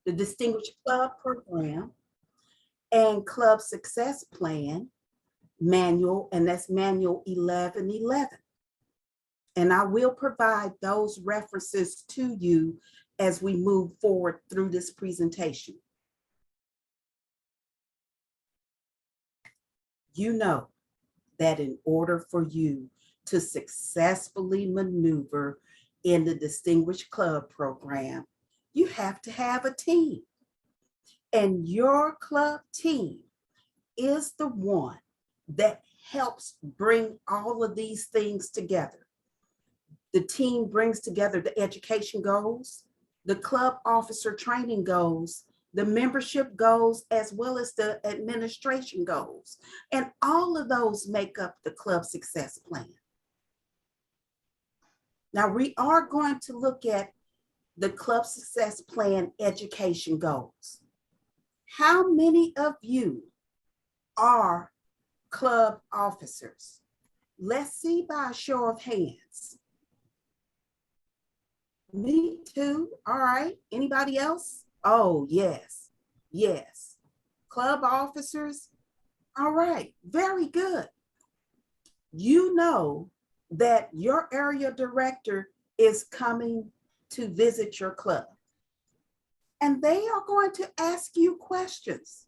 the Distinguished Club Program, and Club Success Plan manual, and that's manual 1111. And I will provide those references to you as we move forward through this presentation. You know that in order for you to successfully maneuver in the Distinguished Club Program, you have to have a team. And your club team is the one that helps bring all of these things together. The team brings together the education goals, the club officer training goals, the membership goals, as well as the administration goals. And all of those make up the club success plan. Now we are going to look at the club success plan education goals. How many of you are club officers? Let's see by a show of hands. Me too. All right. Anybody else? Oh, yes. Yes. Club officers. All right. Very good. You know that your area director is coming to visit your club, and they are going to ask you questions.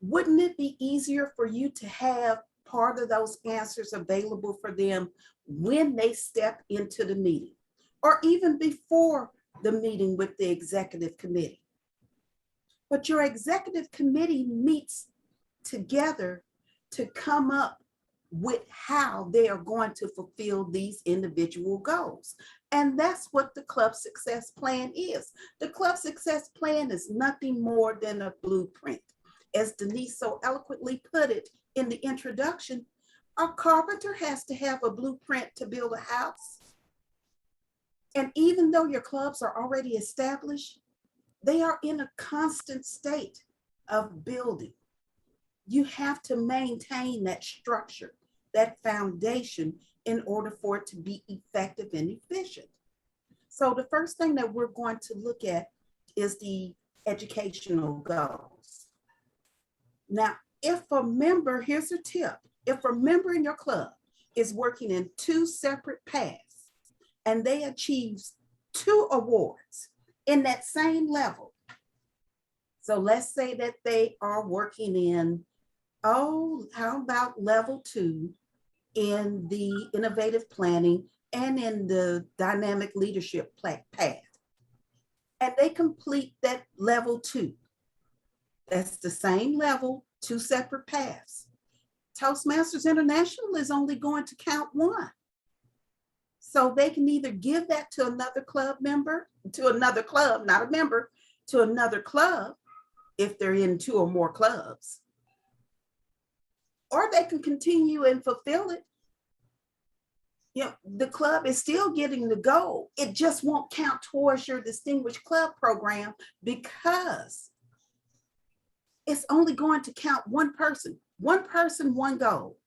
Wouldn't it be easier for you to have part of those answers available for them when they step into the meeting, or even before the meeting with the executive committee? But your executive committee meets together to come up with how they are going to fulfill these individual goals. And that's what the club success plan is. The club success plan is nothing more than a blueprint. As Denise so eloquently put it in the introduction, a carpenter has to have a blueprint to build a house. And even though your clubs are already established, they are in a constant state of building. You have to maintain that structure, that foundation, in order for it to be effective and efficient. So the first thing that we're going to look at is the educational goals. Now, if a member, here's a tip, if a member in your club is working in two separate paths and they achieve 2 awards in that same level, so let's say that they are working in, how about level 2 in the innovative planning and in the dynamic leadership path, and they complete that level 2. That's the same level, 2 separate paths. Toastmasters International is only going to count 1. So they can either give that to another club member, to another club, not a member, to another club, if they're in 2 or more clubs, or they can continue and fulfill it. You know, the club is still getting the goal. It just won't count towards your distinguished club program because it's only going to count 1 person, 1 goal.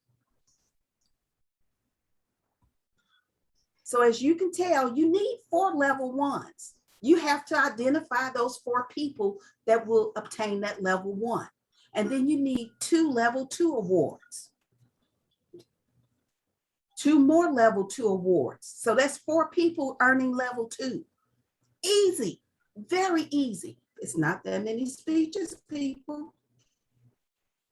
So as you can tell, you need 4 level 1s. You have to identify those 4 people that will obtain that level 1. And then you need 2 level 2 awards. 2 more level 2 awards. So that's 4 people earning level 2. Easy, very easy. It's not that many speeches, people.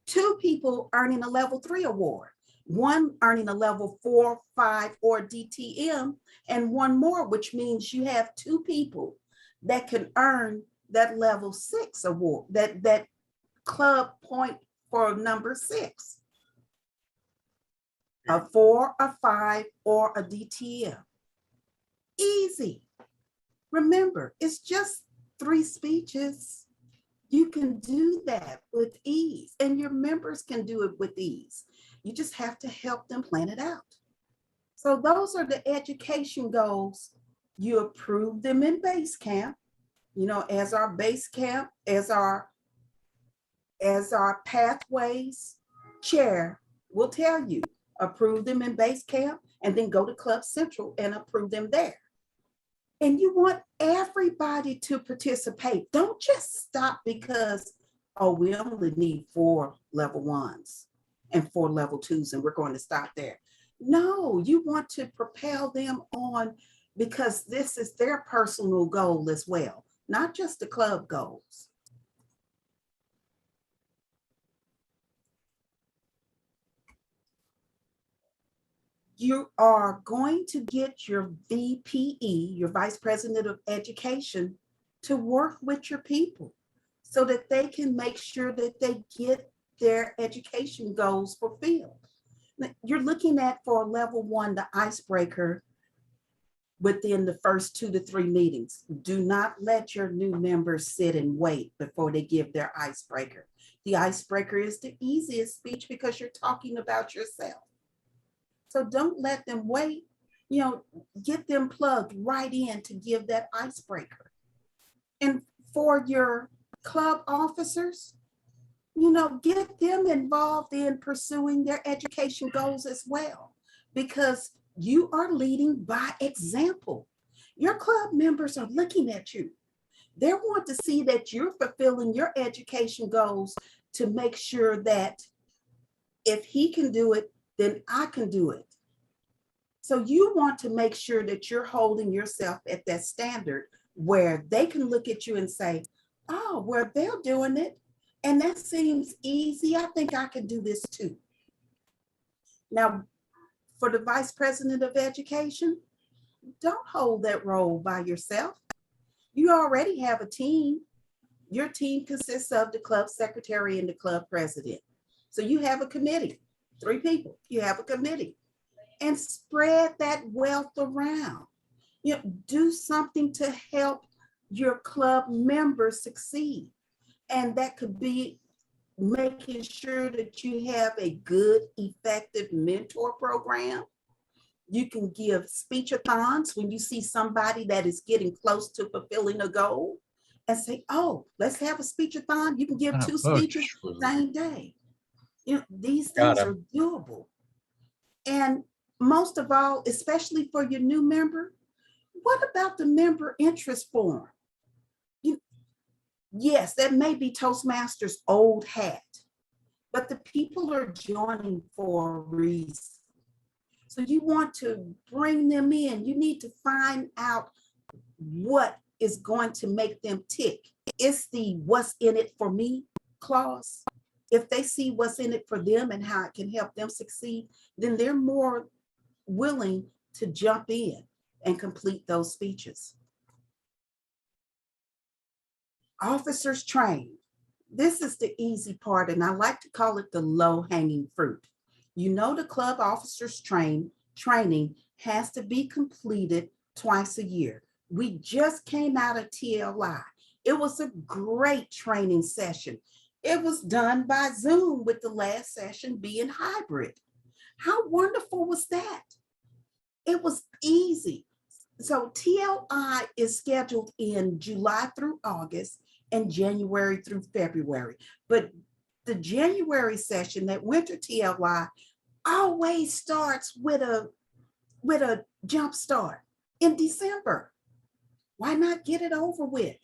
2 people earning a level 3 award. 1 earning a level 4, 5, or DTM, and 1 more, which means you have 2 people that can earn that level 6 award, that club point for number 6. A 4, a 5, or a DTM. Easy. Remember, it's just 3 speeches. You can do that with ease, and your members can do it with ease. You just have to help them plan it out. So those are the education goals. You approve them in base camp, you know, as our base camp, as our pathways chair will tell you, approve them in base camp and then go to Club Central and approve them there. And you want everybody to participate. Don't just stop because, oh, we only need 4 level 1s and 4 level 2s, and we're going to stop there. No, you want to propel them on because this is their personal goal as well, not just the club goals. You are going to get your VPE, your Vice President of Education, to work with your people so that they can make sure that they get their education goals fulfilled. You're looking at, for level 1, the icebreaker within the first 2 to 3 meetings. Do not let your new members sit and wait before they give their icebreaker. The icebreaker is the easiest speech because you're talking about yourself. So don't let them wait, get them plugged right in to give that icebreaker. And for your club officers, get them involved in pursuing their education goals as well, because you are leading by example. Your club members are looking at you. They want to see that you're fulfilling your education goals to make sure that if he can do it, then I can do it. So you want to make sure that you're holding yourself at that standard where they can look at you and say, oh, well, they're doing it, and that seems easy. I think I can do this too. Now, for the Vice President of Education, don't hold that role by yourself. You already have a team. Your team consists of the club secretary and the club president. So you have a committee, 3 people. You have a committee, and spread that wealth around. Do something to help your club members succeed. And that could be making sure that you have a good, effective mentor program. You can give speechathons when you see somebody that is getting close to fulfilling a goal and say, oh, let's have a speechathon. You can give 2 speeches same day. These things are doable. And most of all, especially for your new member, what about the member interest form? Yes, that may be Toastmasters' old hat, but the people are joining for a reason. So you want to bring them in. You need to find out what is going to make them tick. It's the what's in it for me clause. If they see what's in it for them and how it can help them succeed, then they're more willing to jump in and complete those speeches. Officers trained. This is the easy part, and I like to call it the low-hanging fruit. The club officers training has to be completed twice a year. We just came out of TLI. It was a great training session. It was done by Zoom, with the last session being hybrid. How wonderful was that? It was easy. So TLI is scheduled in July through August and January through February. But the January session, that winter TLI, always starts with a jump start in December. Why not get it over with?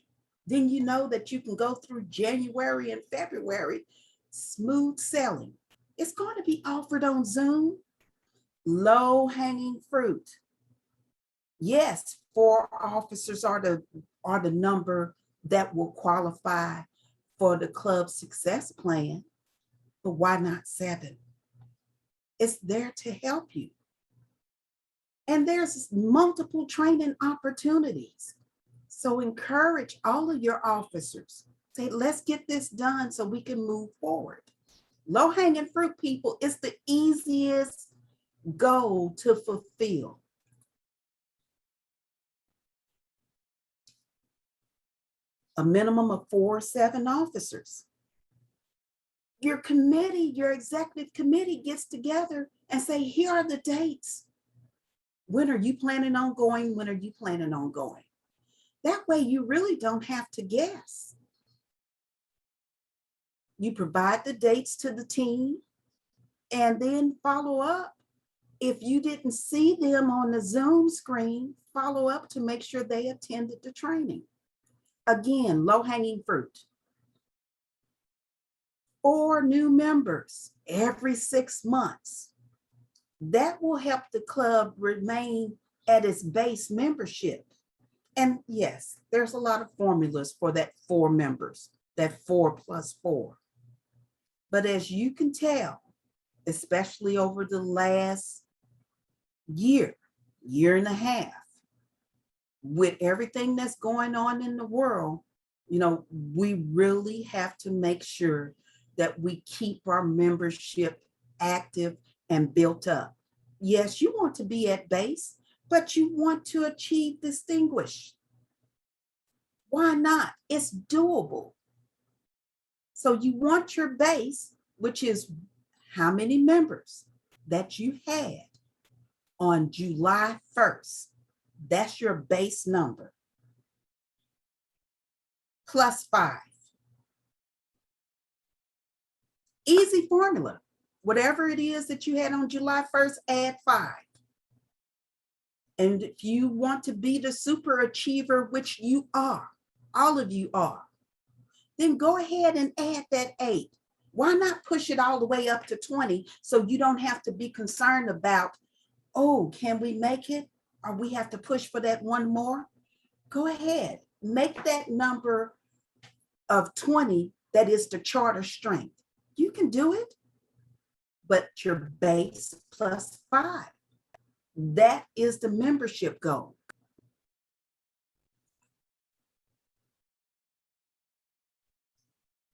Then you know that you can go through January and February smooth sailing. It's going to be offered on Zoom. Low-hanging fruit. Yes, 4 officers are the number that will qualify for the club success plan, but why not 7? It's there to help you. And there's multiple training opportunities. So encourage all of your officers. Say, let's get this done so we can move forward. Low-hanging fruit, people, is the easiest goal to fulfill. A minimum of 4 or 7 officers. Your committee, your executive committee gets together and say, here are the dates. When are you planning on going? When are you planning on going? That way you really don't have to guess. You provide the dates to the team and then follow up If you didn't see them on the Zoom screen, follow up to make sure they attended the training. Again, low-hanging fruit. 4 new members every 6 months. That will help the club remain at its base membership. And yes, there's a lot of formulas for that 4 members, that 4 plus 4. But as you can tell, especially over the last year and a half, with everything that's going on in the world, we really have to make sure that we keep our membership active and built up. Yes, you want to be at base, but you want to achieve distinguish. Why not? It's doable. So you want your base, which is how many members that you had on July 1st. That's your base number. Plus 5. Easy formula. Whatever it is that you had on July 1st, add 5. And if you want to be the super achiever, which you are, all of you are, then go ahead and add that 8. Why not push it all the way up to 20 so you don't have to be concerned about, oh, can we make it? Or we have to push for that one more? Go ahead, make that number of 20 that is the charter strength. You can do it, but your base plus 5. That is the membership goal.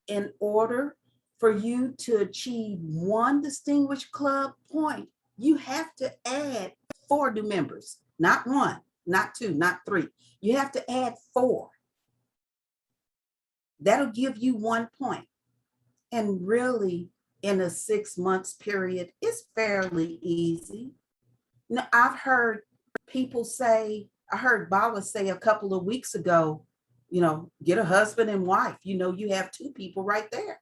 In order for you to achieve 1 distinguished club point, you have to add 4 new members, not 1, not 2, not 3. You have to add 4. That'll give you 1 point. And really, in a 6 months period, it's fairly easy. Now, I've heard people say, I heard Bala say a couple of weeks ago, get a husband and wife. You have 2 people right there.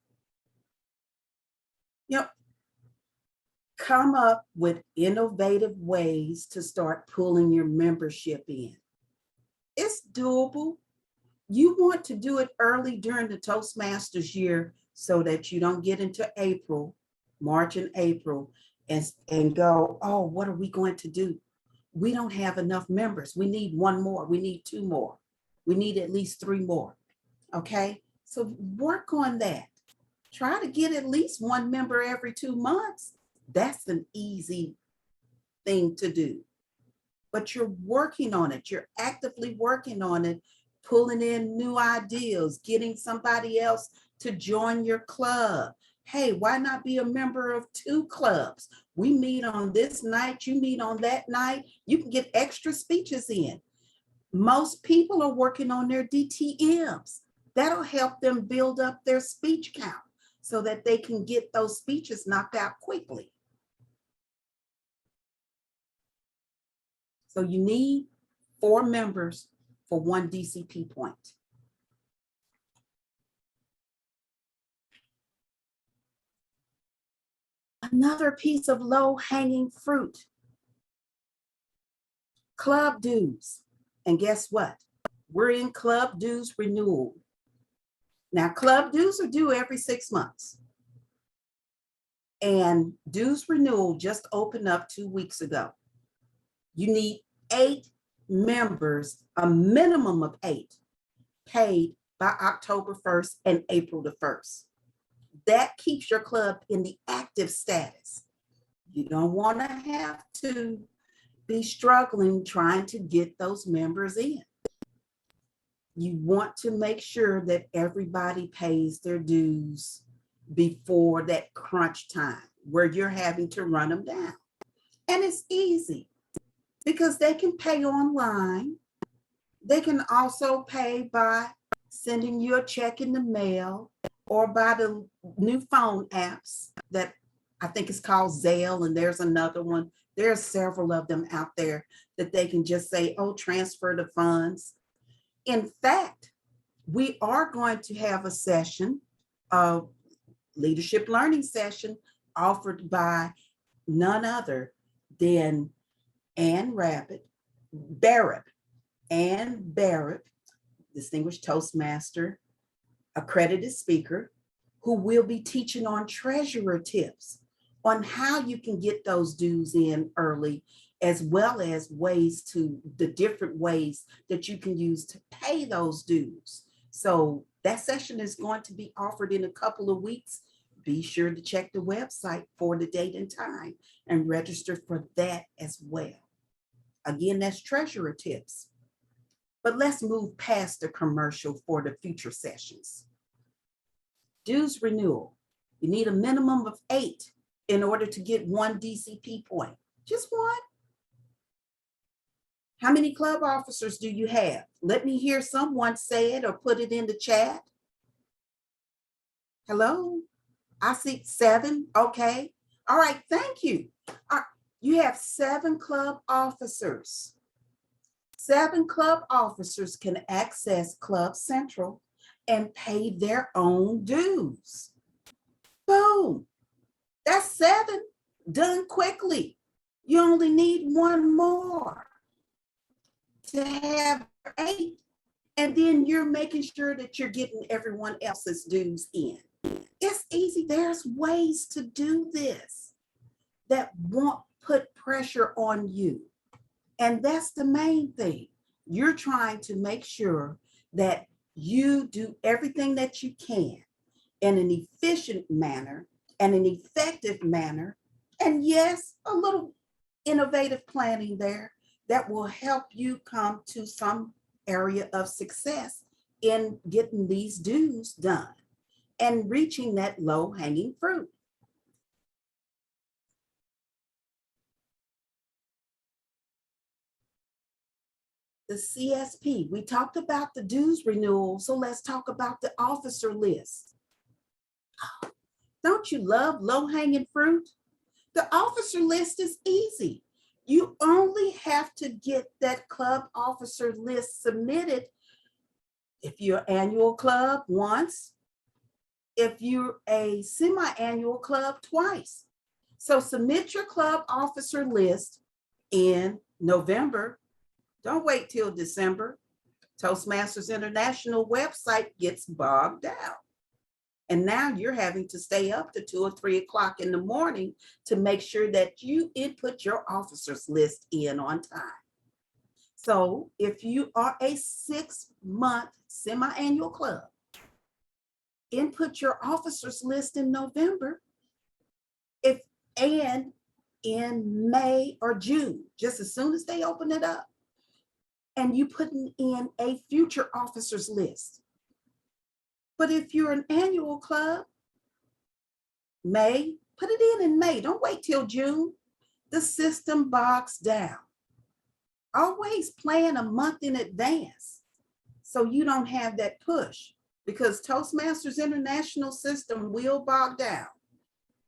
Come up with innovative ways to start pulling your membership in. It's doable. You want to do it early during the Toastmasters year so that you don't get into March and April, and go, oh, what are we going to do? We don't have enough members. We need 1 more. We need 2 more. We need at least 3 more. Okay, so work on that. Try to get at least 1 member every 2 months. That's an easy thing to do. But you're working on it. You're actively working on it, pulling in new ideas, getting somebody else to join your club. Hey, why not be a member of 2 clubs? We meet on this night, you meet on that night. You can get extra speeches in. Most people are working on their DTMs. That'll help them build up their speech count so that they can get those speeches knocked out quickly. So you need 4 members for 1 DCP point. Another piece of low-hanging fruit, club dues. And guess what? We're in club dues renewal. Now, club dues are due every 6 months. And dues renewal just opened up 2 weeks ago. You need 8 members, a minimum of 8, paid by October 1st and April the 1st. That keeps your club in the active status. You don't want to have to be struggling trying to get those members in. You want to make sure that everybody pays their dues before that crunch time where you're having to run them down. And it's easy because they can pay online. They can also pay by sending you a check in the mail or by the new phone apps that I think is called Zelle, and there's another one. There are several of them out there that they can just say, oh, transfer the funds. In fact, we are going to have a session, a leadership learning session offered by none other then Ann Barrett, distinguished Toastmaster, accredited speaker, who will be teaching on treasurer tips, on how you can get those dues in early, as well as the different ways that you can use to pay those dues. So that session is going to be offered in a couple of weeks. Be sure to check the website for the date and time and register for that as well. Again, that's treasurer tips. But let's move past the commercial for the future sessions. Dues renewal. You need a minimum of 8 in order to get 1 DCP point. Just 1. How many club officers do you have? Let me hear someone say it or put it in the chat. Hello? I see 7. Okay. All right. Thank you. You have 7 club officers. 7 club officers can access Club Central and pay their own dues. Boom. That's 7 done quickly. You only need 1 more to have 8. And then you're making sure that you're getting everyone else's dues in. It's easy. There's ways to do this that won't put pressure on you. And that's the main thing. You're trying to make sure that you do everything that you can in an efficient manner and an effective manner. And yes, a little innovative planning there that will help you come to some area of success in getting these dues done and reaching that low-hanging fruit. The CSP, we talked about the dues renewal, so let's talk about the officer list. Don't you love low-hanging fruit? The officer list is easy. You only have to get that club officer list submitted if you're an annual club once, if you're a semi-annual club twice. So submit your club officer list in November. Don't wait till December. Toastmasters International website gets bogged down. And now you're having to stay up to 2 or 3 o'clock in the morning to make sure that you input your officers list in on time. So if you are a 6-month semi-annual club, input your officers list in November, and in May or June, just as soon as they open it up, and you putting in a future officers list. But if you're an annual club, May, put it in May. Don't wait till June. The system bogs down. Always plan a month in advance so you don't have that push, because Toastmasters International system will bog down.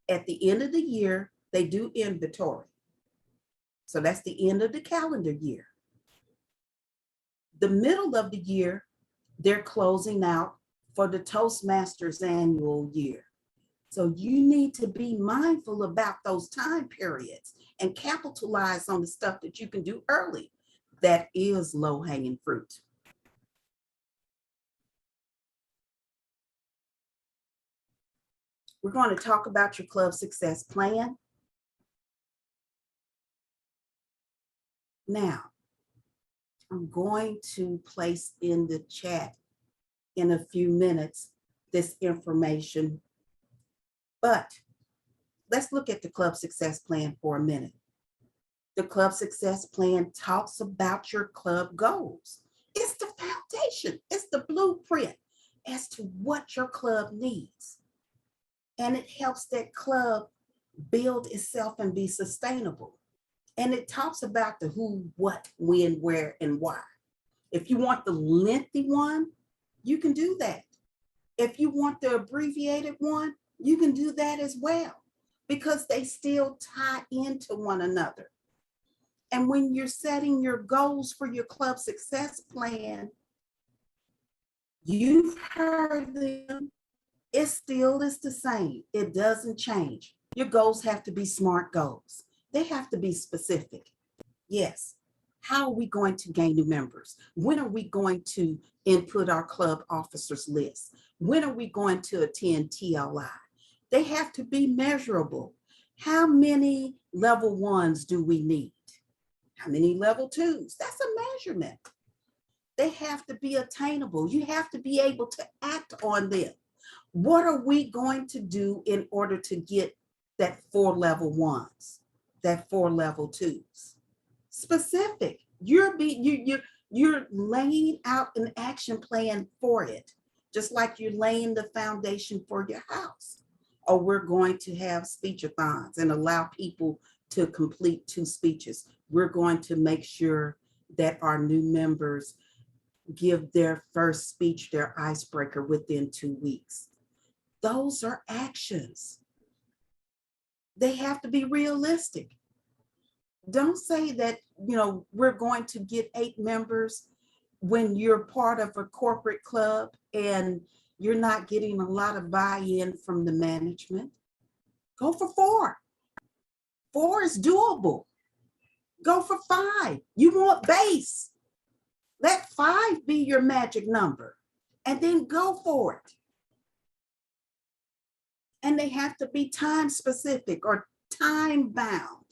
At the end of the year, they do inventory. So that's the end of the calendar year. The middle of the year, they're closing out for the Toastmasters annual year. So you need to be mindful about those time periods and capitalize on the stuff that you can do early. That is low-hanging fruit. We're going to talk about your club success plan. Now, I'm going to place in the chat in a few minutes this information, but let's look at the club success plan for a minute. The club success plan talks about your club goals. It's the foundation, it's the blueprint as to what your club needs. And it helps that club build itself and be sustainable. And it talks about the who, what, when, where, and why. If you want the lengthy one, you can do that. If you want the abbreviated one, you can do that as well, because they still tie into one another. And when you're setting your goals for your club success plan, you've heard them. It still is the same. It doesn't change. Your goals have to be SMART goals. They have to be specific. Yes. How are we going to gain new members? When are we going to input our club officers list? When are we going to attend TLI? They have to be measurable. How many level ones do we need? How many level twos? That's a measurement. They have to be attainable. You have to be able to act on them. What are we going to do in order to get that 4 level ones, that 4 level twos? Specific. You're laying out an action plan for it, just like you're laying the foundation for your house. Or we're going to have speechathons and allow people to complete 2 speeches. We're going to make sure that our new members give their first speech, their icebreaker, within 2 weeks. Those are actions. They have to be realistic. Don't say that, we're going to get 8 members when you're part of a corporate club and you're not getting a lot of buy-in from the management. Go for 4. 4 is doable. Go for 5. You want base. Let 5 be your magic number and then go for it. And they have to be time specific or time bound.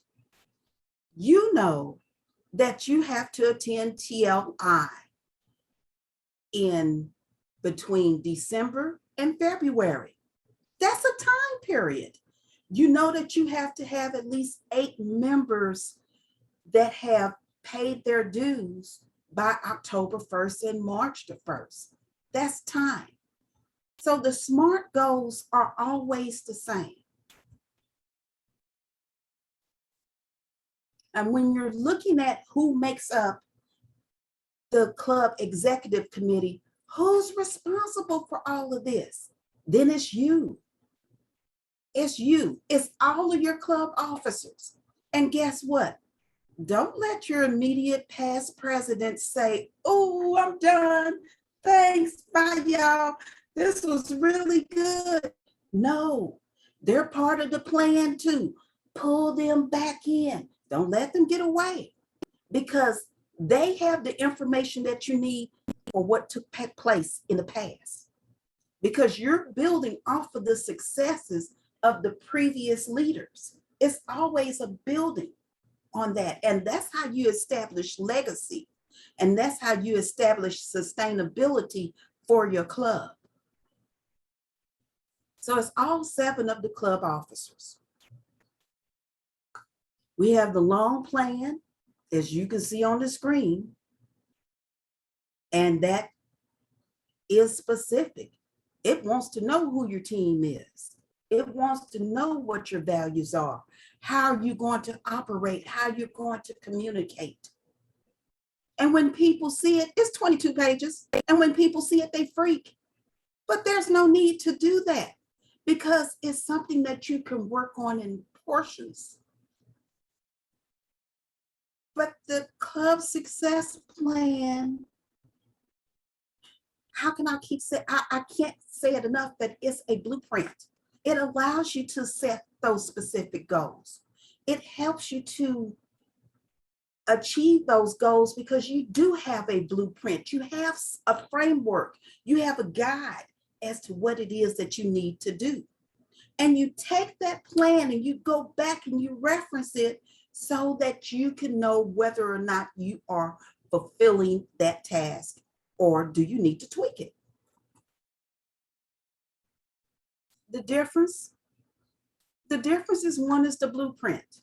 You know that you have to attend TLI in between December and February. That's a time period. You know that you have to have at least 8 members that have paid their dues by October 1st and March the 1st. That's time. So the SMART goals are always the same. And when you're looking at who makes up the club executive committee, who's responsible for all of this? Then it's you. It's you. It's all of your club officers. And guess what? Don't let your immediate past president say, oh, I'm done. Thanks. Bye, y'all. This was really good. No, they're part of the plan too. Pull them back in. Don't let them get away, because they have the information that you need for what took place in the past, because you're building off of the successes of the previous leaders. It's always a building on that. And that's how you establish legacy. And that's how you establish sustainability for your club. So it's all 7 of the club officers. We have the long plan, as you can see on the screen, and that is specific. It wants to know who your team is. It wants to know what your values are, how you're going to operate, how you're going to communicate. And when people see it, it's 22 pages. And when people see it, they freak. But there's no need to do that, because it's something that you can work on in portions. But the club success plan, how can I keep saying, I can't say it enough, that it's a blueprint. It allows you to set those specific goals. It helps you to achieve those goals because you do have a blueprint. You have a framework. You have a guide as to what it is that you need to do. And you take that plan and you go back and you reference it so that you can know whether or not you are fulfilling that task, or do you need to tweak it. The difference is, one is the blueprint.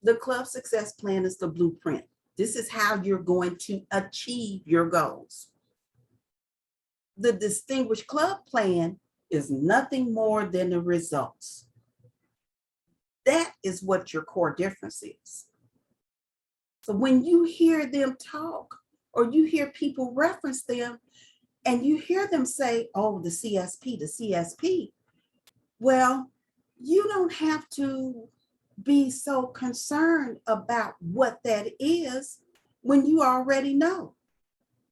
The club success plan is the blueprint. This is how you're going to achieve your goals. The distinguished club plan is nothing more than the results. That is what your core difference is. So when you hear them talk, or you hear people reference them, and you hear them say, oh, the CSP, well, you don't have to be so concerned about what that is when you already know.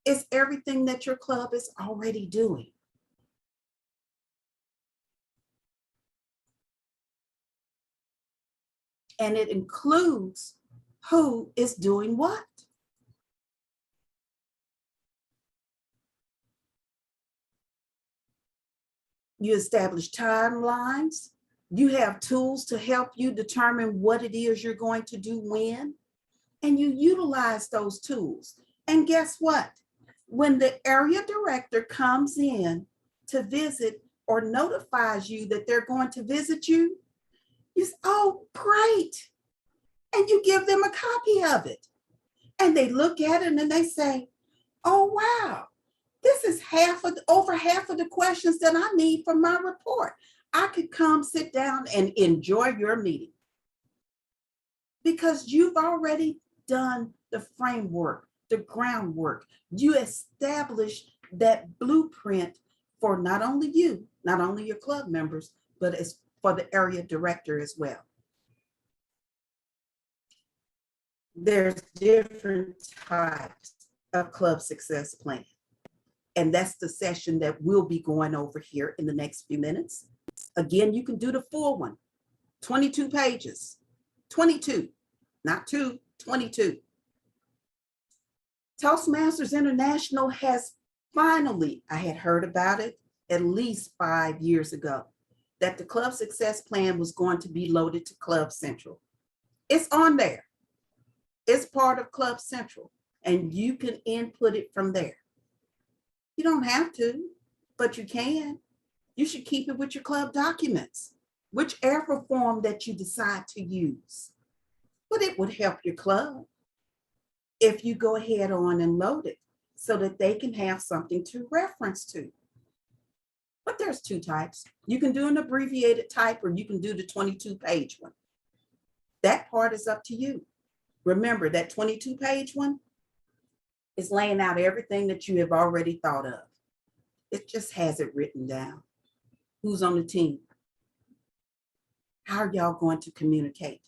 It's everything that your club is already doing. and it includes who is doing what. You establish timelines. You have tools to help you determine what it is you're going to do when, and you utilize those tools. And guess what? When the area director comes in to visit or notifies you that they're going to visit you, you say, oh, great. And you give them a copy of it. And they look at it and they say, oh, wow, this is over half of the questions that I need for my report. I could come sit down and enjoy your meeting because you've already done the framework, the groundwork. You established that blueprint for not only you, not only your club members, but as for the area director as well. There's different types of club success plan. And that's the session that we'll be going over here in the next few minutes. Again, you can do the full one, 22 pages, 22, not 2, 22. Toastmasters International has finally, I had heard about it at least 5 years ago, that the Club Success Plan was going to be loaded to Club Central. It's on there. It's part of Club Central, and you can input it from there. You don't have to, but you can. You should keep it with your club documents, whichever form that you decide to use. But it would help your club if you go ahead on and load it so that they can have something to reference to. But there's 2 types. You can do an abbreviated type or you can do the 22-page one. That part is up to you. Remember, that 22-page one is laying out everything that you have already thought of. It just has it written down. Who's on the team? How are y'all going to communicate?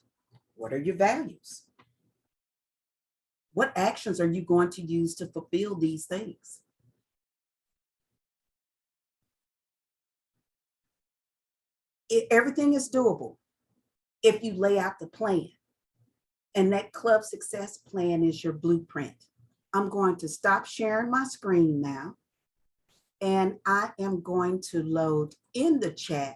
What are your values? What actions are you going to use to fulfill these things? Everything is doable if you lay out the plan. And that club success plan is your blueprint. I'm going to stop sharing my screen now. And I am going to load in the chat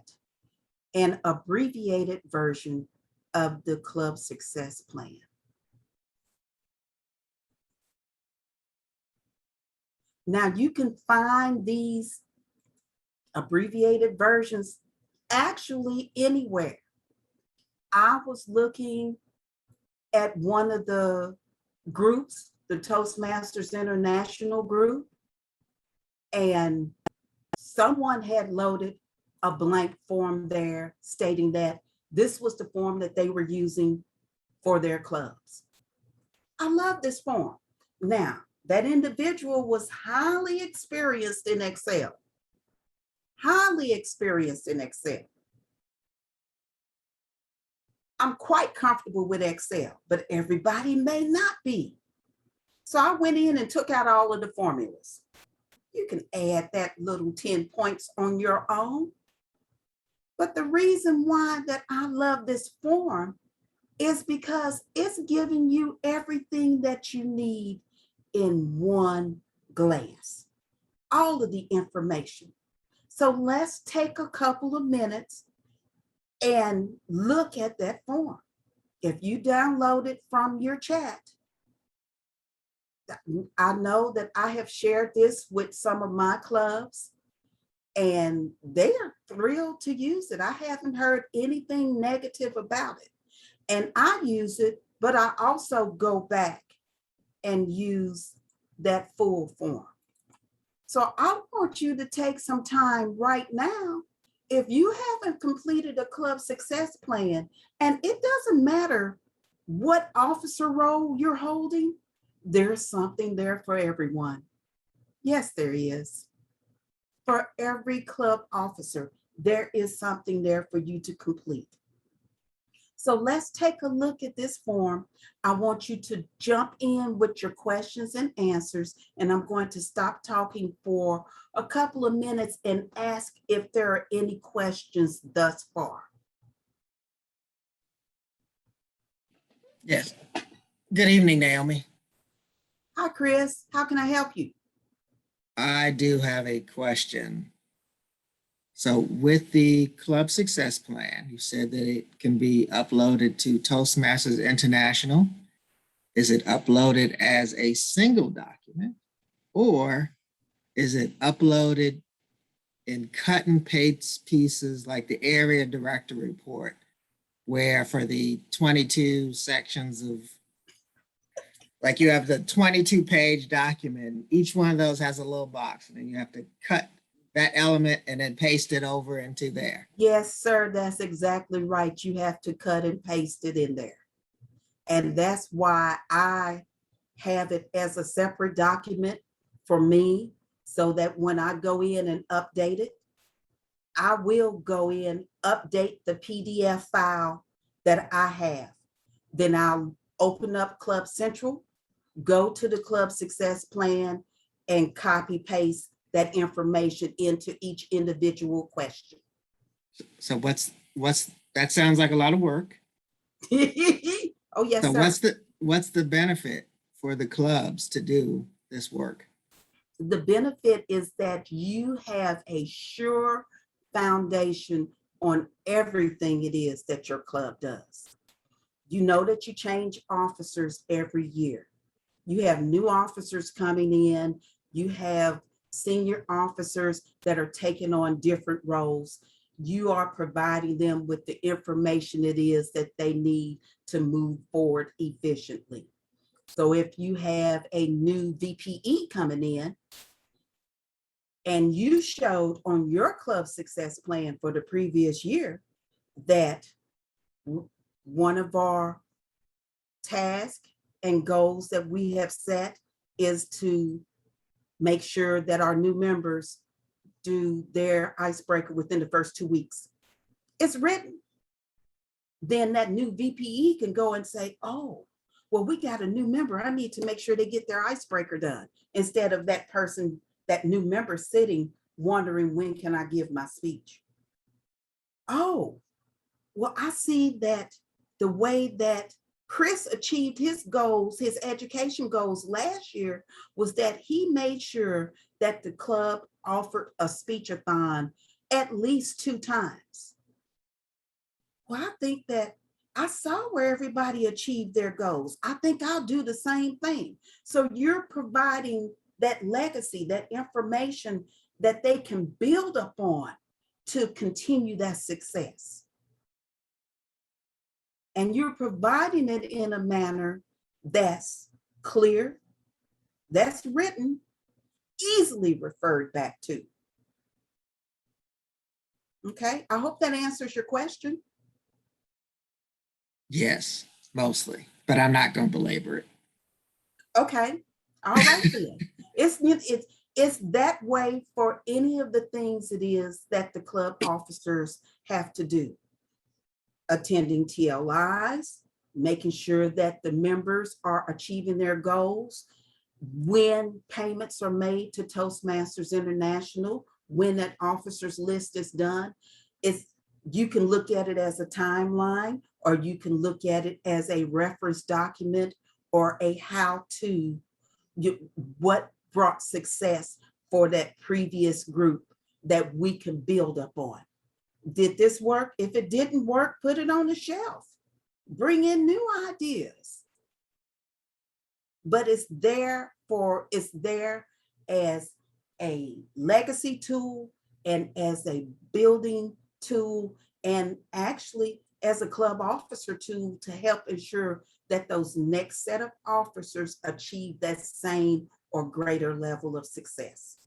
an abbreviated version of the club success plan. Now you can find these abbreviated versions actually anywhere. I was looking at one of the groups, the Toastmasters International group, and someone had loaded a blank form there stating that this was the form that they were using for their clubs. I love this form. Now, that individual was highly experienced in Excel. Highly experienced in Excel. I'm quite comfortable with Excel, but everybody may not be. So I went in and took out all of the formulas. You can add that little 10 points on your own. But the reason why that I love this form is because it's giving you everything that you need in one glance, all of the information. So let's take a couple of minutes and look at that form. If you download it from your chat, I know that I have shared this with some of my clubs and they are thrilled to use it. I haven't heard anything negative about it. And I use it, but I also go back and use that full form. So I want you to take some time right now. If you haven't completed a club success plan, and it doesn't matter what officer role you're holding, there's something there for everyone. Yes, there is. For every club officer, there is something there for you to complete. So let's take a look at this form. I want you to jump in with your questions and answers, and I'm going to stop talking for a couple of minutes and ask if there are any questions thus far. Yes. Good evening, Naomi. Hi, Chris. How can I help you? I do have a question. So with the Club Success Plan, you said that it can be uploaded to Toastmasters International. Is it uploaded as a single document, or is it uploaded in cut and paste pieces like the area director report, where for the 22 sections of, like you have the 22-page document, each one of those has a little box, and then you have to cut that element and then paste it over into there? Yes, sir. That's exactly right. You have to cut and paste it in there. And that's why I have it as a separate document for me, so that when I go in and update it, I will go in, update the PDF file that I have. Then I'll open up Club Central, go to the Club Success Plan, and copy paste that information into each individual question. So that sounds like a lot of work. Oh, yes, So sir. what's the benefit for the clubs to do this work? The benefit is that you have a sure foundation on everything it is that your club does. You know that you change officers every year. You have new officers coming in. You have senior officers that are taking on different roles. You are providing them with the information it is that they need to move forward efficiently. So if you have a new VPE coming in, and you showed on your club success plan for the previous year that one of our tasks and goals that we have set is to make sure that our new members do their icebreaker within the first 2 weeks. It's written. Then that new VPE can go and say, oh, well, we got a new member. I need to make sure they get their icebreaker done, instead of that person, that new member, sitting wondering, when can I give my speech? Oh, well, I see that the way that Chris achieved his goals, his education goals last year, was that he made sure that the club offered a speech-a-thon at least 2 times. Well, I think that I saw where everybody achieved their goals. I think I'll do the same thing. So you're providing that legacy, that information that they can build upon to continue that success. And you're providing it in a manner that's clear, that's written, easily referred back to. Okay, I hope that answers your question. Yes, mostly, but I'm not going to belabor it. Okay, all right then. It's that way for any of the things it is that the club officers have to do. Attending TLIs, making sure that the members are achieving their goals, when payments are made to Toastmasters International, when that officers list is done. You can look at it as a timeline, or you can look at it as a reference document or a how-to, what brought success for that previous group that we can build up on. Did this work? If it didn't work, put it on the shelf. Bring in new ideas. But it's there as a legacy tool, and as a building tool, and actually as a club officer tool to help ensure that those next set of officers achieve that same or greater level of success.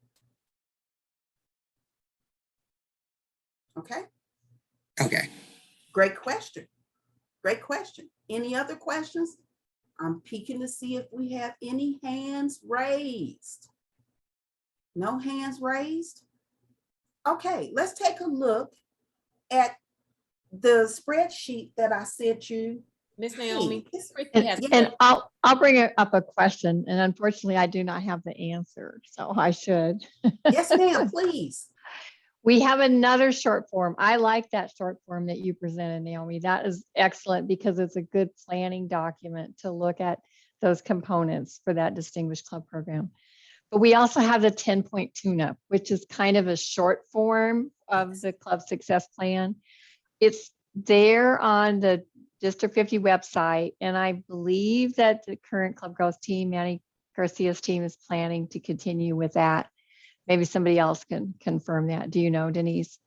Okay. Okay. Great question. Great question. Any other questions? I'm peeking to see if we have any hands raised. No hands raised? Okay, let's take a look at the spreadsheet that I sent you. Miss Naomi, And I'll bring up a question, and unfortunately I do not have the answer, so I should. Yes, ma'am, please. We have another short form. I like that short form that you presented, Naomi. That is excellent because it's a good planning document to look at those components for that Distinguished Club program. But we also have the 10-point tune-up, which is kind of a short form of the Club Success Plan. It's there on the District 50 website, and I believe that the current Club Growth team, Manny Garcia's team, is planning to continue with that. Maybe somebody else can confirm that. Do you know, Denise?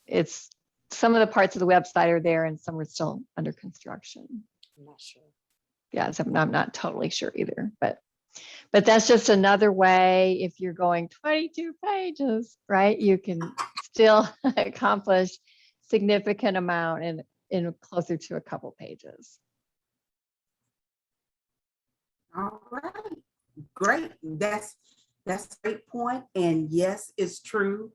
It's some of the parts of the website are there and some are still under construction. I'm not sure. Yeah, so I'm not totally sure either, but that's just another way. If you're going 22 pages, right, you can still accomplish significant amount in closer to a couple pages. All right, great. That's a great point. And yes, it's true.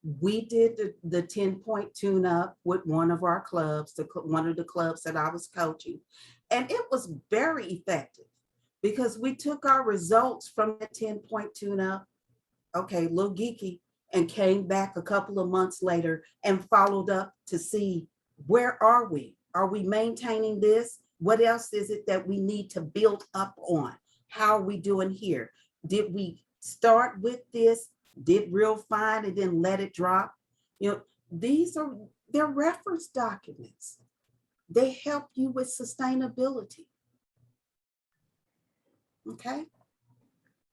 We did the 10-point tune-up with one of our clubs, one of the clubs that I was coaching. And it was very effective because we took our results from the 10-point tune-up, okay, a little geeky, and came back a couple of months later and followed up to see, where are we? Are we maintaining this? What else is it that we need to build up on? How are we doing here? Did we start with this, did real fine, and then let it drop? You know, they're reference documents. They help you with sustainability. Okay.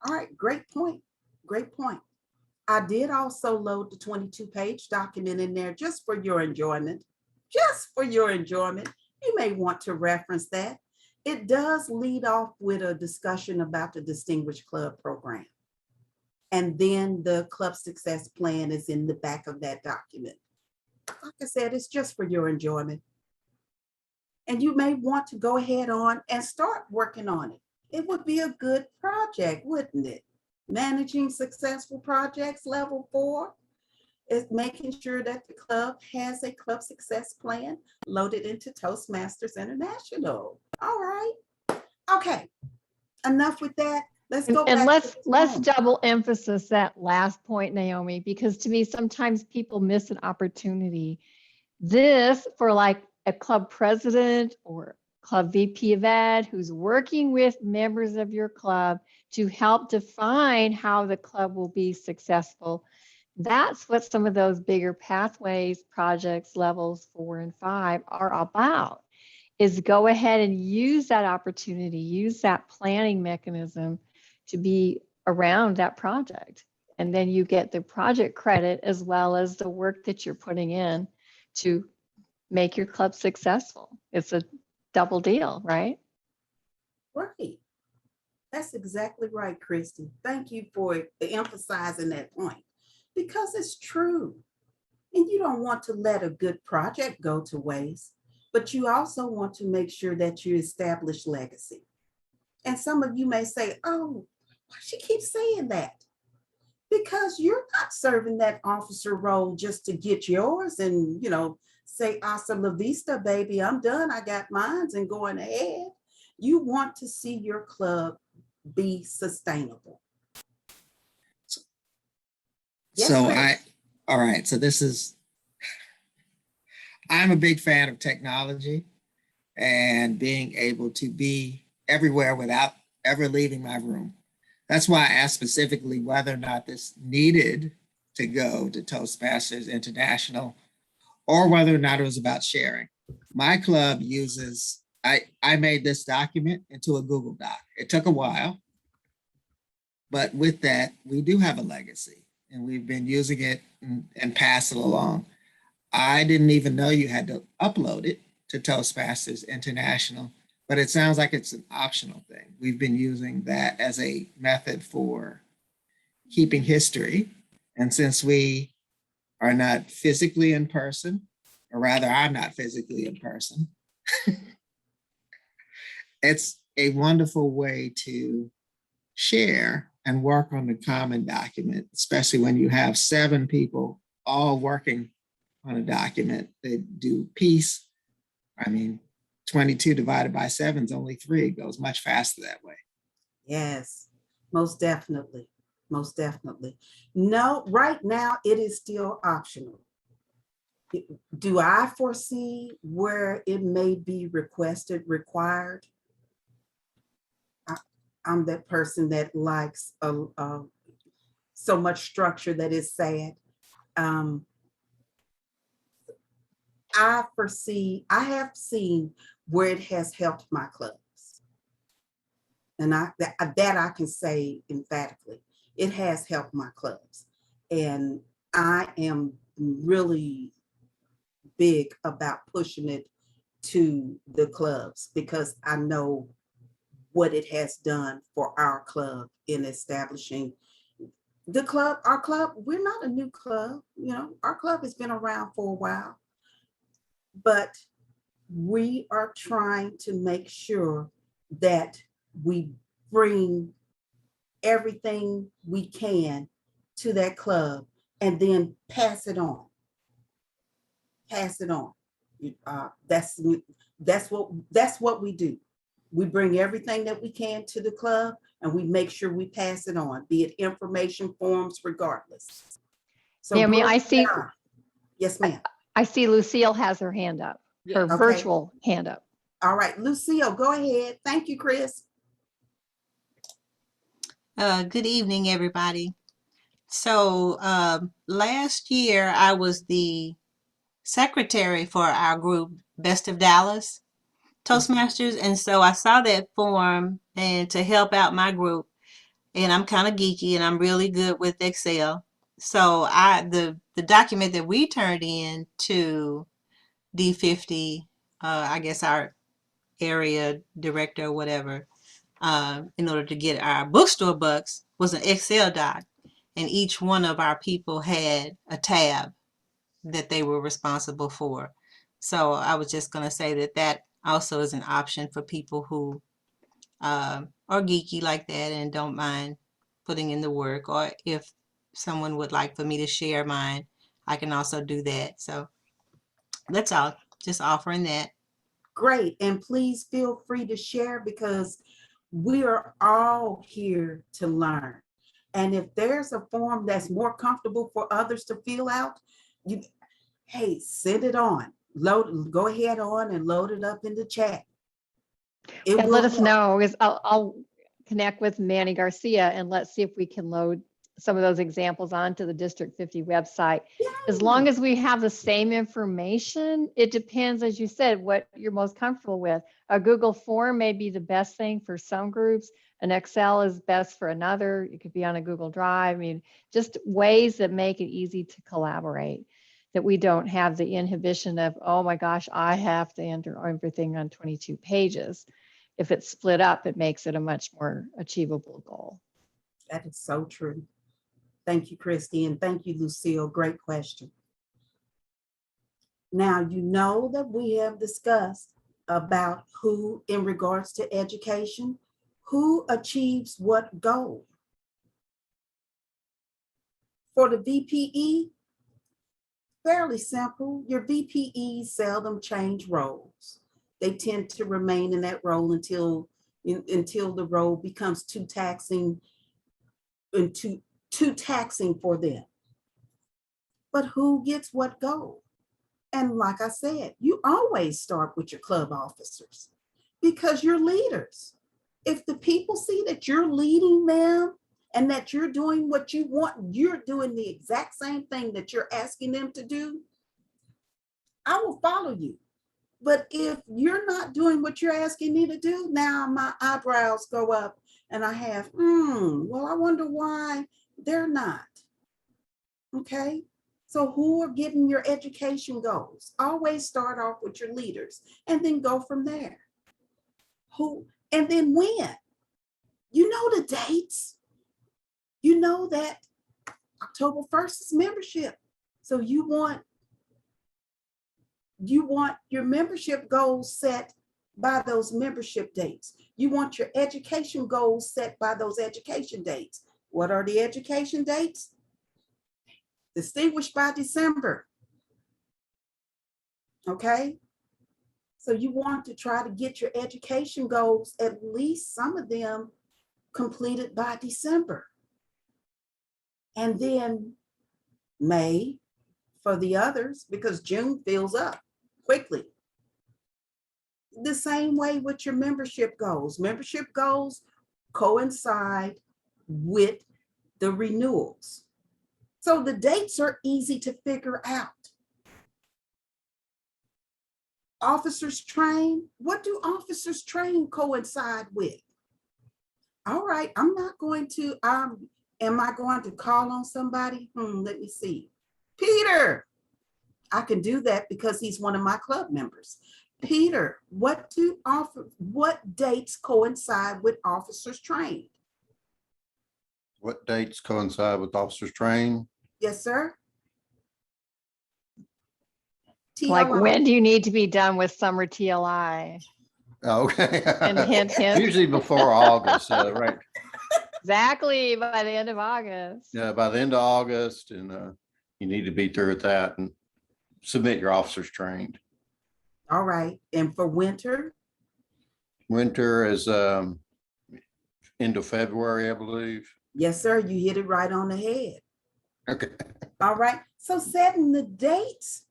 All right, great point. Great point. I did also load the 22-page document in there just for your enjoyment. Just for your enjoyment. You may want to reference that. It does lead off with a discussion about the Distinguished Club program. And then the Club Success Plan is in the back of that document. Like I said, it's just for your enjoyment. And you may want to go ahead on and start working on it. It would be a good project, wouldn't it? Managing successful projects, level 4, is making sure that the club has a Club Success Plan loaded into Toastmasters International. All right. Okay. Enough with that. Let's go And back. let's double emphasis that last point, Naomi, because to me, sometimes people miss an opportunity. This for like a club president or club VP of Ed who's working with members of your club to help define how the club will be successful. That's what some of those bigger pathways, projects, levels 4 and 5 are about, is go ahead and use that opportunity, use that planning mechanism to be around that project. And then you get the project credit as well as the work that you're putting in to make your club successful. It's a double deal, right? Right. That's exactly right, Christy. Thank you for emphasizing that point, because it's true. And you don't want to let a good project go to waste, but you also want to make sure that you establish legacy. And some of you may say, oh, why she keeps saying that? Because you're not serving that officer role just to get yours and, say, hasta la vista, baby, I'm done. I got mines and going ahead. You want to see your club be sustainable. Yes, So Chris? all right, so I'm a big fan of technology and being able to be everywhere without ever leaving my room. That's why I asked specifically whether or not this needed to go to Toastmasters International or whether or not it was about sharing. My club uses, I made this document into a Google Doc. It took a while, but with that, we do have a legacy and we've been using it and pass it along. I didn't even know you had to upload it to Toastmasters International, but it sounds like it's an optional thing. We've been using that as a method for keeping history. And since we are not physically in person, or rather I'm not physically in person, it's a wonderful way to share and work on the common document, especially when you have 7 people all working on a document. They do piece. 22 divided by 7 is only 3. It goes much faster that way. Yes, most definitely. most definitely. No, right now it is still optional. Do I foresee where it may be requested, required? I'm that person that likes so much structure that is sad. Um, I have seen where it has helped my clubs. And that I can say emphatically, it has helped my clubs. And I am really big about pushing it to the clubs because I know what it has done for our club in establishing the club. Our club, we're not a new club, our club has been around for a while, but we are trying to make sure that we bring everything we can to that club and then pass it on. Pass it on. That's what we do. We bring everything that we can to the club and we make sure we pass it on, be it information forms, regardless. So Naomi, I see. Yes, ma'am. I see Lucille has her hand up, her Okay. virtual hand up. All right, Lucille, go ahead. Thank you, Chris. Good evening, everybody. So last year I was the secretary for our group, Best of Dallas Toastmasters. And so I saw that form and to help out my group, and I'm kind of geeky and I'm really good with Excel. So the document that we turned in to D50, I guess our area director or whatever, in order to get our bookstore bucks, was an Excel doc. And each one of our people had a tab that they were responsible for. So I was just going to say that also is an option for people who are geeky like that and don't mind putting in the work. Or if someone would like for me to share mine, I can also do that. So that's all, just offering that. Great. And please feel free to share because we are all here to learn. And if there's a form that's more comfortable for others to fill out, hey, send it on. Go ahead on and load it up in the chat. And let us know, because I'll connect with Manny Garcia and let's see if we can load some of those examples onto the District 50 website. Yeah. As long as we have the same information, it depends, as you said, what you're most comfortable with. A Google form may be the best thing for some groups. An Excel is best for another. It could be on a Google Drive. I mean, just ways that make it easy to collaborate, that we don't have the inhibition of, oh my gosh, I have to enter everything on 22 pages. If it's split up, it makes it a much more achievable goal. That is so true. Thank you, Christy, and thank you, Lucille. Great question. Now, you know that we have discussed about who, in regards to education, who achieves what goal. For the VPE, fairly simple. Your VPEs seldom change roles. They tend to remain in that role until the role becomes too taxing and too taxing for them. But who gets what goal? And like I said, you always start with your club officers because you're leaders. If the people see that you're leading them and that you're doing what you want, you're doing the exact same thing that you're asking them to do, I will follow you. But if you're not doing what you're asking me to do, now my eyebrows go up and I have, well, I wonder why they're not. Okay. So who are getting your education goals? Always start off with your leaders and then go from there. Who, and then when? You know the dates. You know that October 1st is membership. So you want your membership goals set by those membership dates. You want your education goals set by those education dates. What are the education dates? Distinguished by December. Okay. So you want to try to get your education goals, at least some of them, completed by December. And then May for the others, because June fills up quickly. The same way with your membership goals. Membership goals coincide with the renewals. So the dates are easy to figure out. Officers train, what do officers train coincide with? All right, I'm not going to, am I going to call on somebody? Let me see. Peter, I can do that because he's one of my club members. Peter, what dates coincide with officers trained? What dates coincide with officers trained? Yes, sir. Like, TLI. when do you need to be done with summer TLI? Okay. And hint, hint. Usually before August, right? Exactly, by the end of August. Yeah, by the end of August, and you need to be through with that and submit your officers trained. All right, and for winter? Winter is end of February, I believe. Yes, sir, you hit it right on the head. Okay. All right, so setting the dates,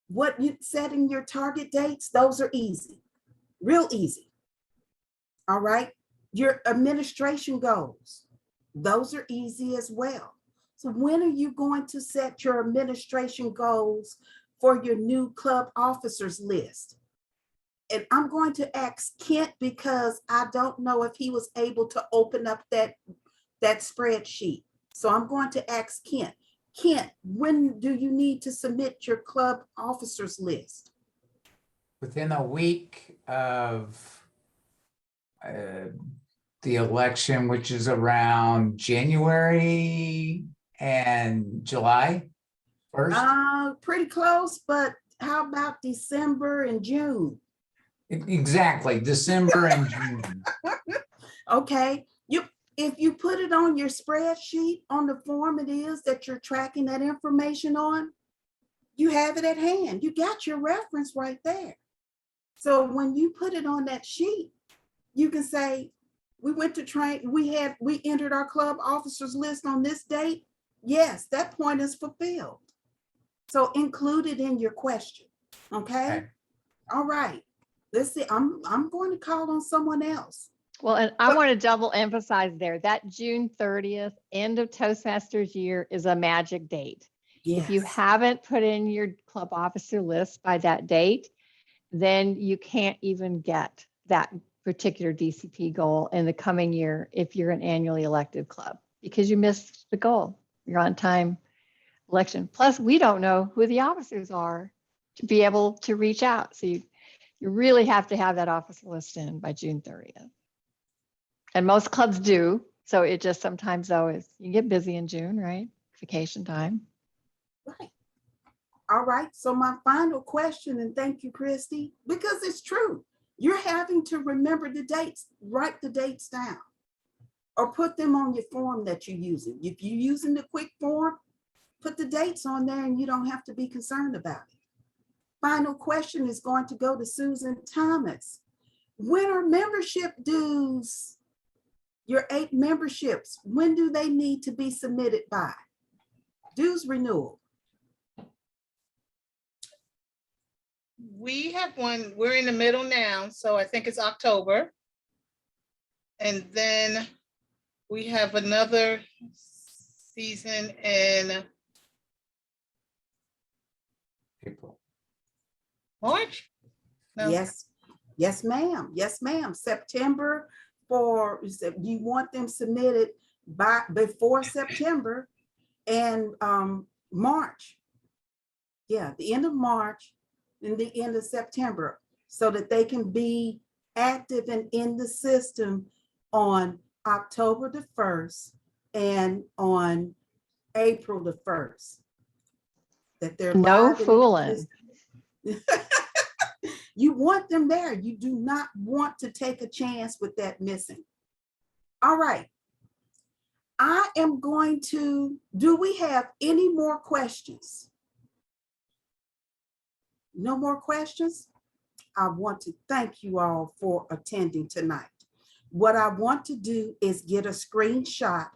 what you setting your target dates, those are easy, real easy. All right, your administration goals, those are easy as well. So when are you going to set your administration goals for your new club officers list? And I'm going to ask Kent because I don't know if he was able to open up that spreadsheet. So I'm going to ask Kent. Kent, when do you need to submit your club officers list? Within a week of the election, which is around January and July 1st. Pretty close, but how about December and June? Exactly, December and June. Okay, if you put it on your spreadsheet on the form it is that you're tracking that information on, you have it at hand. You got your reference right there. So when you put it on that sheet, you can say, we went to train, we entered our club officers list on this date. Yes, that point is fulfilled. So include it in your question. Okay. All right. Let's see. I'm going to call on someone else. Well, and I want to double emphasize there that June 30th, end of Toastmasters year, is a magic date. Yes. If you haven't put in your club officer list by that date, then you can't even get that particular DCP goal in the coming year if you're an annually elected club, because you missed the goal. You're on time election. Plus, we don't know who the officers are to be able to reach out. So you really have to have that officer list in by June 30th. And most clubs do. So it just sometimes though is you get busy in June, right? Vacation time. Right. All right. So my final question, and thank you, Christy, because it's true. You're having to remember the dates, write the dates down, or put them on your form that you're using. If you're using the quick form, put the dates on there and you don't have to be concerned about it. Final question is going to go to Susan Thomas. When are membership dues? Your 8 memberships, when do they need to be submitted by? Dues renewal. We have one, we're in the middle now, so I think it's October. And then we have another season in April. March? No. Yes, yes, ma'am. Yes, ma'am. September you want them submitted before September and March. Yeah, the end of March and the end of September, so that they can be active and in the system on October the 1st and on April the 1st. That they're No live in the fooling. system. You want them there. You do not want to take a chance with that missing. All right. I am going to, do we have any more questions? No more questions? I want to thank you all for attending tonight. What I want to do is get a screenshot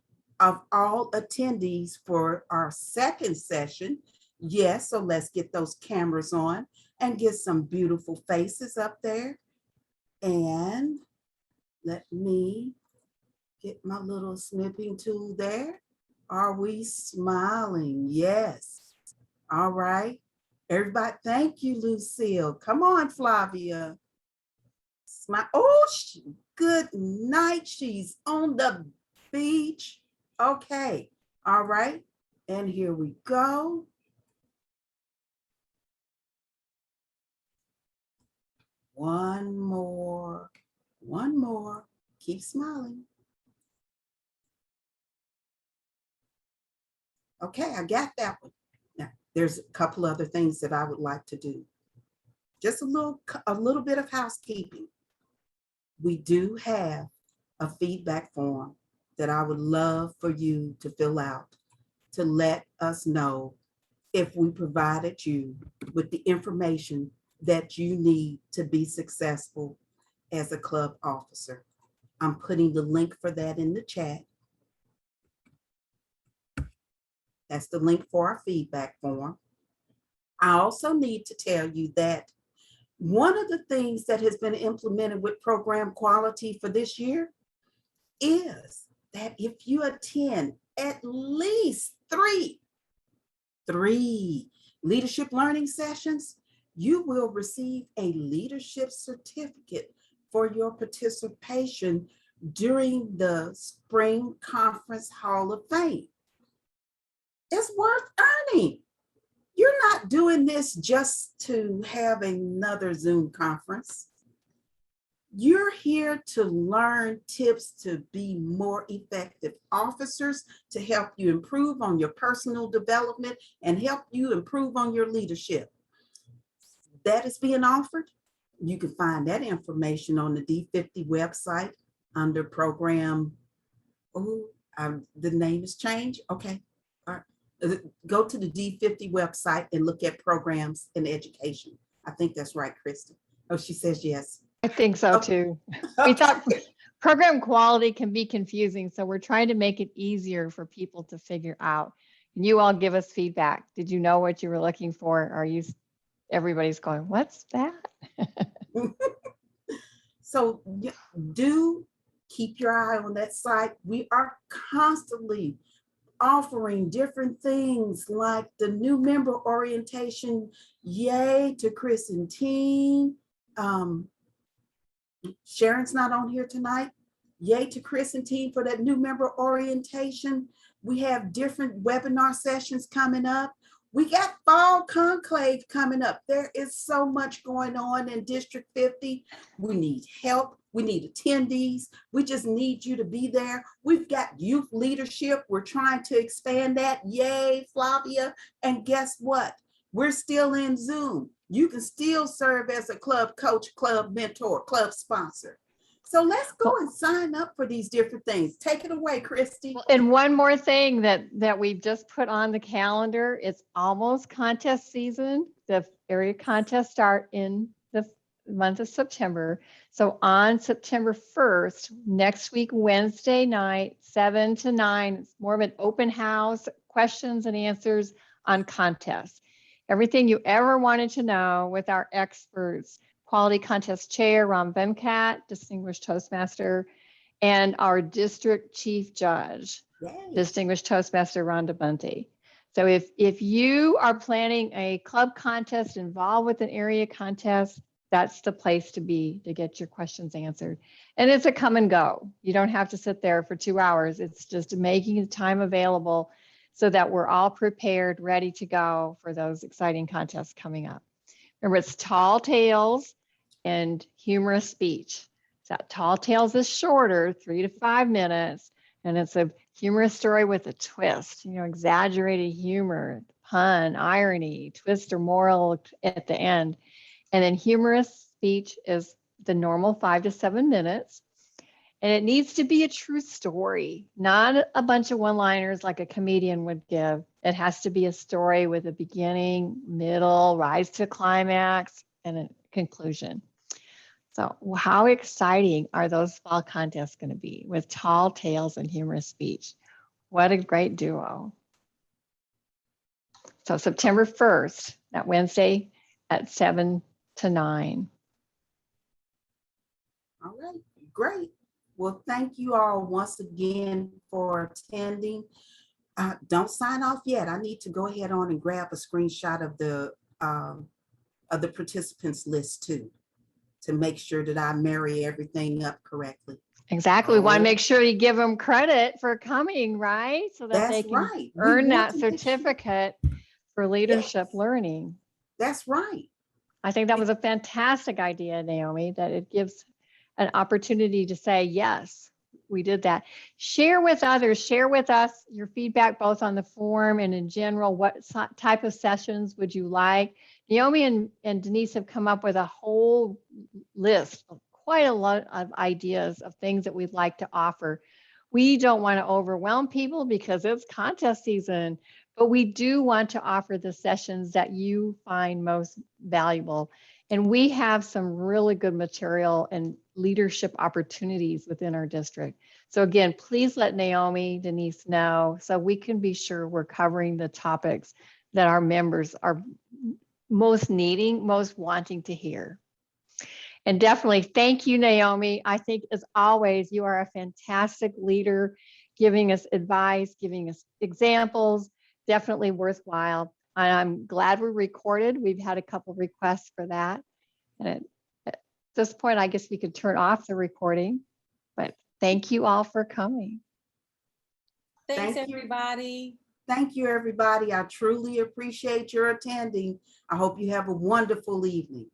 of all attendees for our second session. Yes, so let's get those cameras on and get some beautiful faces up there. And let me get my little snipping tool there. Are we smiling? Yes. All right. Everybody, thank you, Lucille. Come on, Flavia. Smile. Oh, good night. She's on the beach. Okay. All right. And here we go. One more. One more. Keep smiling. Okay, I got that one. Now, there's a couple other things that I would like to do. Just a little bit of housekeeping. We do have a feedback form that I would love for you to fill out to let us know if we provided you with the information that you need to be successful as a club officer. I'm putting the link for that in the chat. That's the link for our feedback form. I also need to tell you that one of the things that has been implemented with program quality for this year is that if you attend at least three leadership learning sessions, you will receive a leadership certificate for your participation during the Spring Conference Hall of Fame. It's worth earning. You're not doing this just to have another Zoom conference. You're here to learn tips to be more effective officers, to help you improve on your personal development and help you improve on your leadership. That is being offered. You can find that information on the D50 website under program. Oh, the name has changed. Okay. All right. Go to the D50 website and look at programs in education. I think that's right, Kristen. Oh, she says yes. I think so too. We thought program quality can be confusing, so we're trying to make it easier for people to figure out. And you all give us feedback. Did you know what you were looking for? Everybody's going, what's that? So do keep your eye on that site. We are constantly offering different things like the new member orientation. Yay to Chris and team. Sharon's not on here tonight. Yay to Chris and team for that new member orientation. We have different webinar sessions coming up. We got fall conclave coming up. There is so much going on in District 50. We need help. We need attendees. We just need you to be there. We've got youth leadership. We're trying to expand that. Yay, Flavia. And guess what? We're still in Zoom. You can still serve as a club coach, club mentor, club sponsor. So let's go and sign up for these different things. Take it away, Christy. And one more thing that we've just put on the calendar, it's almost contest season. The area contests start in the month of September. So on September 1st, next week, Wednesday night, 7 to 9, it's more of an open house, questions and answers on contests. Everything you ever wanted to know with our experts, Quality Contest Chair, Ram Venkat, Distinguished Toastmaster, and our District Chief Judge, Yay. Distinguished Toastmaster Rhonda Bunty. So if you are planning a club contest involved with an area contest, that's the place to be to get your questions answered. And it's a come and go. You don't have to sit there for 2 hours. It's just making the time available so that we're all prepared, ready to go for those exciting contests coming up. Remember, it's Tall Tales and Humorous Speech. So Tall Tales is shorter, 3 to 5 minutes, and it's a humorous story with a twist, exaggerated humor, pun, irony, twist or moral at the end. And then Humorous Speech is the normal 5 to 7 minutes. And it needs to be a true story, not a bunch of one-liners like a comedian would give. It has to be a story with a beginning, middle, rise to climax, and a conclusion. So how exciting are those fall contests going to be with Tall Tales and Humorous Speech? What a great duo. So September 1st, that Wednesday at 7 to 9. All right, great. Well, thank you all once again for attending. Don't sign off yet. I need to go ahead on and grab a screenshot of the participants list too, to make sure that I marry everything up correctly. Exactly. We want to Oh. make sure you give them credit for coming, right? So that they That's can right. We earn want that to make sure- certificate for leadership learning. That's right. I think that was a fantastic idea, Naomi, that it gives an opportunity to say, yes, we did that. Share with others, share with us your feedback, both on the form and in general. What type of sessions would you like? Naomi and Denise have come up with a whole list of quite a lot of ideas of things that we'd like to offer. We don't want to overwhelm people because it's contest season, but we do want to offer the sessions that you find most valuable. And we have some really good material and leadership opportunities within our district. So again, please let Naomi, Denise know so we can be sure we're covering the topics that our members are most needing, most wanting to hear. And definitely thank you, Naomi. I think as always, you are a fantastic leader, giving us advice, giving us examples, definitely worthwhile. And I'm glad we recorded. We've had a couple requests for that. And at this point, I guess we could turn off the recording, but thank you all for coming. Thanks, Thank you. everybody. Thank you, everybody. I truly appreciate your attending. I hope you have a wonderful evening.